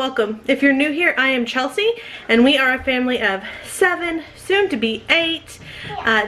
welcome. If you're new here, I am Chelsea, and we are a family of 7, soon to be 8.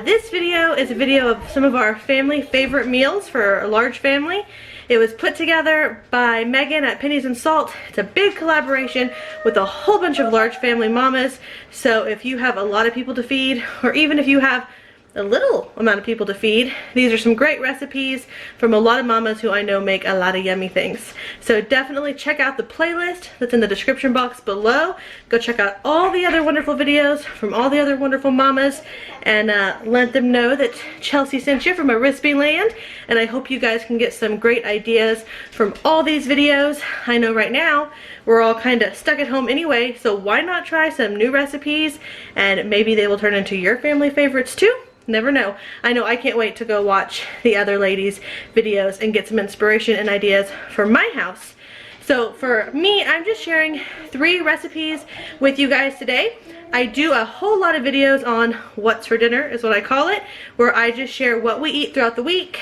This video is a video of some of our family favorite meals for a large family. It was put together by Megan at Pennies and Salt. It's a big collaboration with a whole bunch of large family mamas. So if you have a lot of people to feed, or even if you have a little amount of people to feed, these are some great recipes from a lot of mamas who I know make a lot of yummy things. So definitely check out the playlist that's in the description box below. Go check out all the other wonderful videos from all the other wonderful mamas, and let them know that Chelsea sent you from a recipe land. And I hope you guys can get some great ideas from all these videos. I know right now we're all kind of stuck at home anyway, so why not try some new recipes, and maybe they will turn into your family favorites too. Never know. I know I can't wait to go watch the other ladies' videos and get some inspiration and ideas for my house. So for me, I'm just sharing 3 recipes with you guys today. I do a whole lot of videos on what's for dinner is what I call it, where I just share what we eat throughout the week.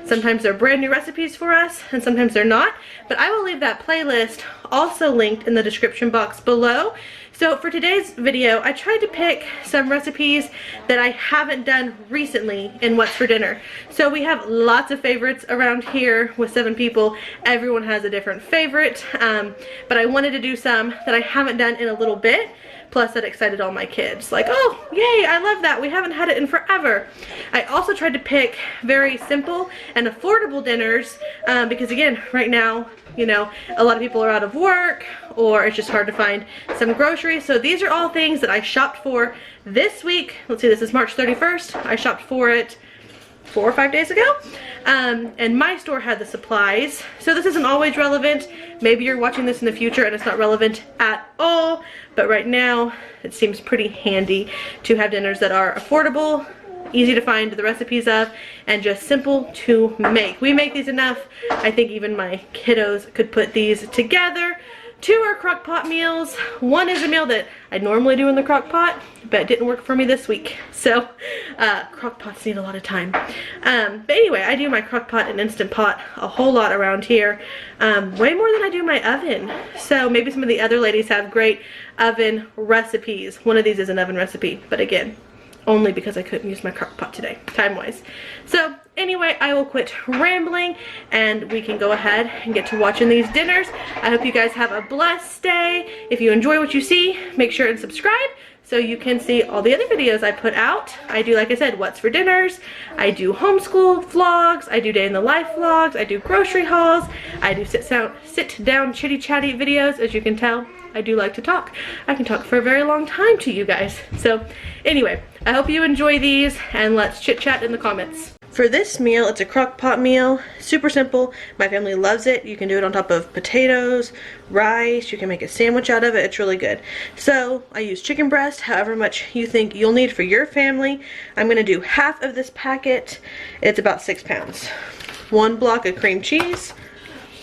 Sometimes they're brand new recipes for us and sometimes they're not, but I will leave that playlist also linked in the description box below. So for today's video, I tried to pick some recipes that I haven't done recently in What's for Dinner. So we have lots of favorites around here with 7 people. Everyone has a different favorite, but I wanted to do some that I haven't done in a little bit. Plus that excited all my kids. Like, oh, yay, I love that. We haven't had it in forever. I also tried to pick very simple and affordable dinners because again, right now, you know, a lot of people are out of work or it's just hard to find some groceries. So these are all things that I shopped for this week. Let's see, this is March 31st. I shopped for it 4 or 5 days ago, and my store had the supplies, so this isn't always relevant. Maybe you're watching this in the future and it's not relevant at all, but right now it seems pretty handy to have dinners that are affordable, easy to find the recipes of, and just simple to make. We make these enough. I think even my kiddos could put these together. 2 are crock pot meals. 1 is a meal that I normally do in the crock pot, but it didn't work for me this week. So crock pots need a lot of time. But anyway, I do my crock pot and Instant Pot a whole lot around here. Way more than I do my oven. So maybe some of the other ladies have great oven recipes. One of these is an oven recipe, but again, only because I couldn't use my crock pot today, time-wise. So anyway, I will quit rambling and we can go ahead and get to watching these dinners. I hope you guys have a blessed day. If you enjoy what you see, make sure and subscribe so you can see all the other videos I put out. I do, like I said, what's for dinners. I do homeschool vlogs. I do day in the life vlogs. I do grocery hauls. I do sit down chitty chatty videos. As you can tell, I do like to talk. I can talk for a very long time to you guys. So anyway, I hope you enjoy these and let's chit chat in the comments. For this meal, it's a crock pot meal, super simple. My family loves it. You can do it on top of potatoes, rice, you can make a sandwich out of it. It's really good. So I use chicken breast, however much you think you'll need for your family. I'm gonna do half of this packet. It's about 6 pounds. 1 block of cream cheese,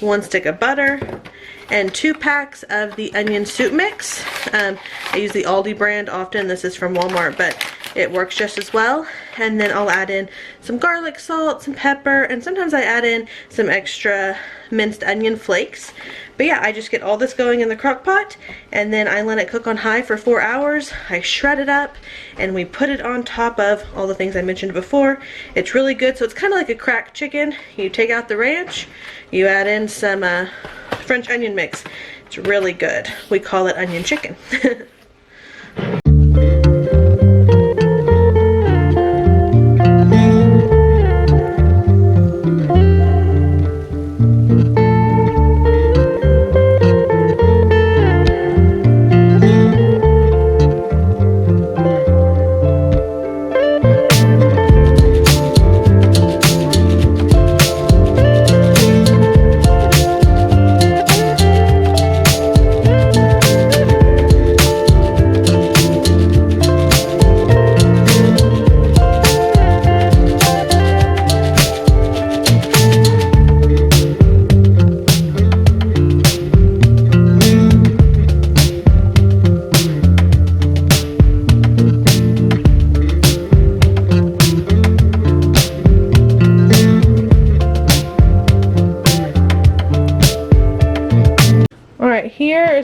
1 stick of butter, and 2 packs of the onion soup mix. I use the Aldi brand often. This is from Walmart, but it works just as well. And then I'll add in some garlic salt, some pepper, and sometimes I add in some extra minced onion flakes. But yeah, I just get all this going in the crock pot, and then I let it cook on high for 4 hours. I shred it up, and we put it on top of all the things I mentioned before. It's really good, so it's kind of like a cracked chicken. You take out the ranch, you add in some French onion mix. It's really good. We call it onion chicken.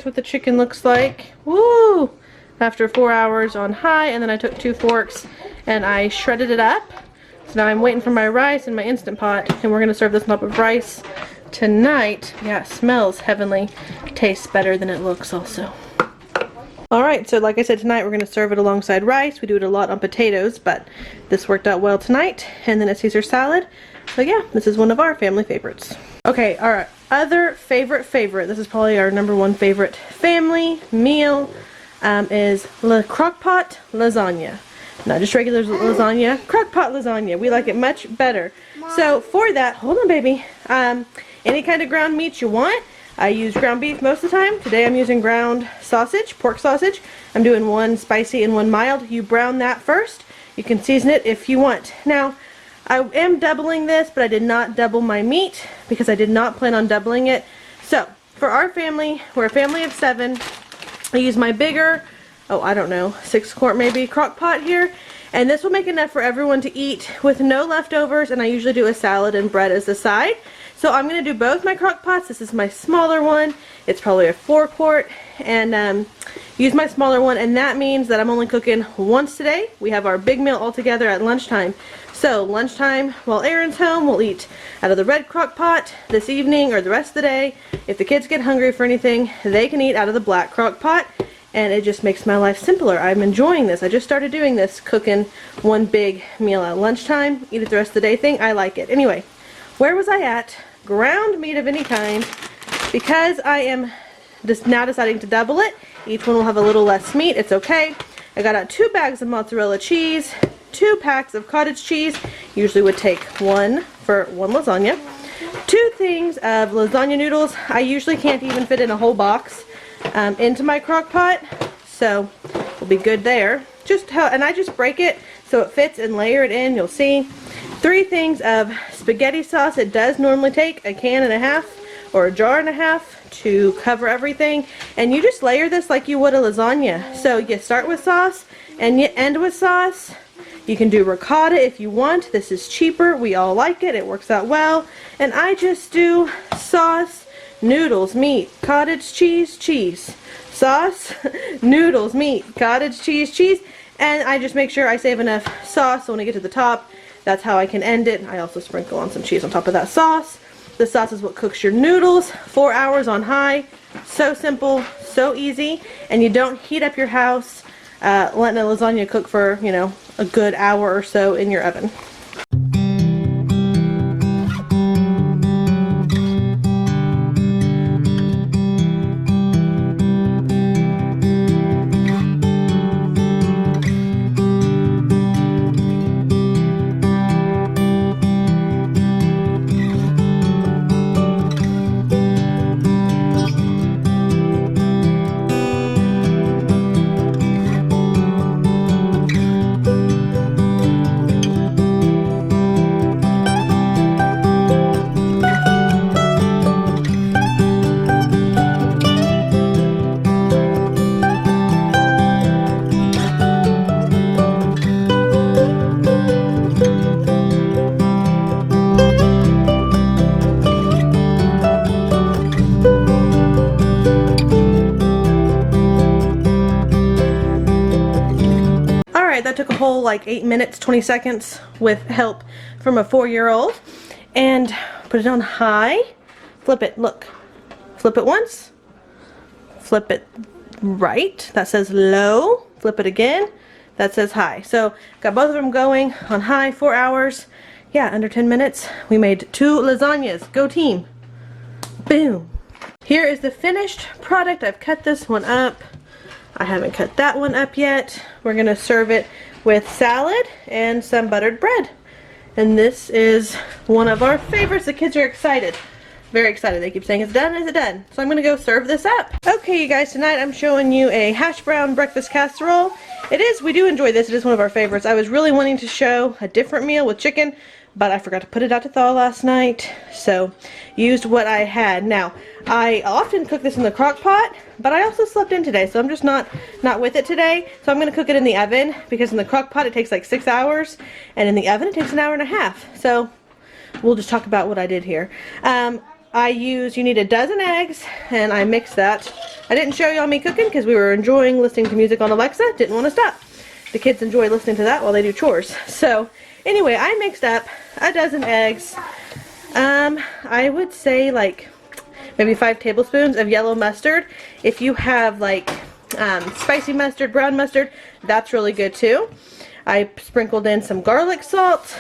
guys what the chicken looks like. Woo! After 4 hours on high, and then I took 2 forks and I shredded it up. So now I'm waiting for my rice in my Instant Pot, and we're gonna serve this on top of rice tonight. Yeah, it smells heavenly. Tastes better than it looks also. Alright, so like I said, tonight we're gonna serve it alongside rice. We do it a lot on potatoes, but this worked out well tonight. And then a Caesar salad. So yeah, this is one of our family favorites. Okay, our other favorite, this is probably our #1 favorite family meal, is Crockpot Lasagna. Not just regular lasagna, Crockpot Lasagna. We like it much better. Mom. So for that, hold on baby, any kind of ground meat you want. I use ground beef most of the time. Today I'm using ground sausage, pork sausage. I'm doing one spicy and one mild. You brown that first. You can season it if you want. Now, I am doubling this, but I did not double my meat because I did not plan on doubling it. So, for our family, we're a family of 7. I use my bigger, I don't know, 6-quart maybe, crock pot here. And this will make enough for everyone to eat with no leftovers, and I usually do a salad and bread as a side. So I'm going to do both my crock pots. This is my smaller one. It's probably a 4-quart, and use my smaller one, and that means that I'm only cooking once today. We have our big meal all together at lunchtime. So lunchtime, while Aaron's home, we'll eat out of the red crock pot this evening or the rest of the day. If the kids get hungry for anything, they can eat out of the black crock pot. And it just makes my life simpler. I'm enjoying this. I just started doing this, cooking one big meal at lunchtime, eat it the rest of the day thing. I like it. Anyway, where was I at? Ground meat of any kind. Because I am just now deciding to double it, each one will have a little less meat. It's okay. I got out 2 bags of mozzarella cheese, 2 packs of cottage cheese. Usually would take 1 for 1 lasagna. 2 things of lasagna noodles. I usually can't even fit in a whole box into my crock pot, so we'll be good there. And I just break it so it fits and layer it in. You'll see 3 things of spaghetti sauce. It does normally take a can and a half or a jar and a half to cover everything, and you just layer this like you would a lasagna. So you start with sauce and you end with sauce. You can do ricotta if you want. This is cheaper. We all like it. It works out well. And I just do sauce, noodles, meat, cottage cheese, cheese. Sauce, noodles, meat, cottage cheese, cheese. And I just make sure I save enough sauce so when I get to the top, that's how I can end it. I also sprinkle on some cheese on top of that sauce. The sauce is what cooks your noodles. 4 hours on high. So simple, so easy. And you don't heat up your house letting a lasagna cook for, you know, a good hour or so in your oven. That took a whole like 8 minutes, 20 seconds with help from a 4-year-old. And put it on high. Flip it, look. Flip it once. Flip it right. That says low. Flip it again. That says high. So got both of them going on high, 4 hours. Yeah, under 10 minutes. We made 2 lasagnas. Go team. Boom. Here is the finished product. I've cut this one up. I haven't cut that one up yet. We're gonna serve it with salad and some buttered bread. And this is one of our favorites. The kids are excited. Very excited. They keep saying, "It's done, is it done?" So I'm gonna go serve this up. Okay, you guys, tonight I'm showing you a hash brown breakfast casserole. We do enjoy this. It is one of our favorites. I was really wanting to show a different meal with chicken, but I forgot to put it out to thaw last night, so used what I had. Now, I often cook this in the crock pot, but I also slept in today, so I'm just not with it today. So I'm going to cook it in the oven, because in the crock pot it takes like 6 hours, and in the oven it takes 1.5 hours. So we'll just talk about what I did here. You need a dozen eggs, and I mixed that I didn't show y'all me cooking because we were enjoying listening to music on Alexa. Didn't want to stop. The kids enjoy listening to that while they do chores. So anyway, I mixed up a dozen eggs. I would say like maybe 5 tablespoons of yellow mustard. If you have like spicy mustard, brown mustard, that's really good too. I sprinkled in some garlic salt,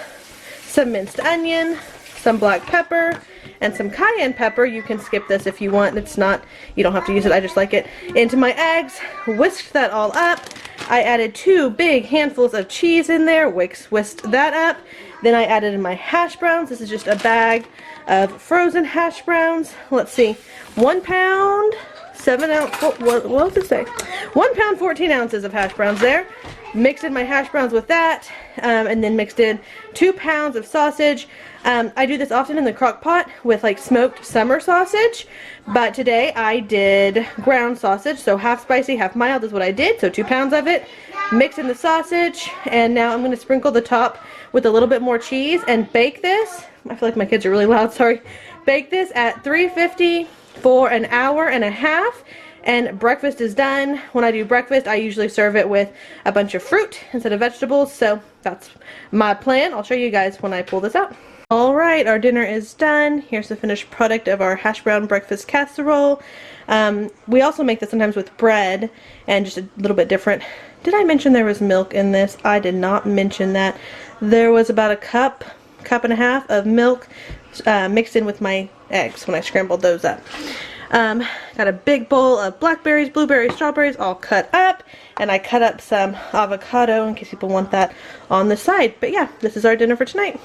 some minced onion, some black pepper, and some cayenne pepper. You can skip this if you want. It's not, you don't have to use it. I just like it. Into my eggs, whisked that all up. I added 2 big handfuls of cheese in there, whisked that up. Then I added in my hash browns. This is just a bag of frozen hash browns. Let's see, 1 pound, 7 ounce, what does it say? 1 pound, 14 ounces of hash browns there. Mixed in my hash browns with that, and then mixed in 2 pounds of sausage. I do this often in the crock pot with like smoked summer sausage, but today I did ground sausage, so half spicy, half mild is what I did, so 2 pounds of it. Mix in the sausage, and now I'm going to sprinkle the top with a little bit more cheese and bake this. I feel like my kids are really loud, sorry. Bake this at 350 for an hour and a half. And breakfast is done. When I do breakfast, I usually serve it with a bunch of fruit instead of vegetables. So that's my plan. I'll show you guys when I pull this out. Alright, our dinner is done. Here's the finished product of our hash brown breakfast casserole. We also make this sometimes with bread and just a little bit different. Did I mention there was milk in this? I did not mention that. There was about a cup and a half of milk mixed in with my eggs when I scrambled those up. Got a big bowl of blackberries, blueberries, strawberries all cut up, and I cut up some avocado in case people want that on the side. But yeah, this is our dinner for tonight.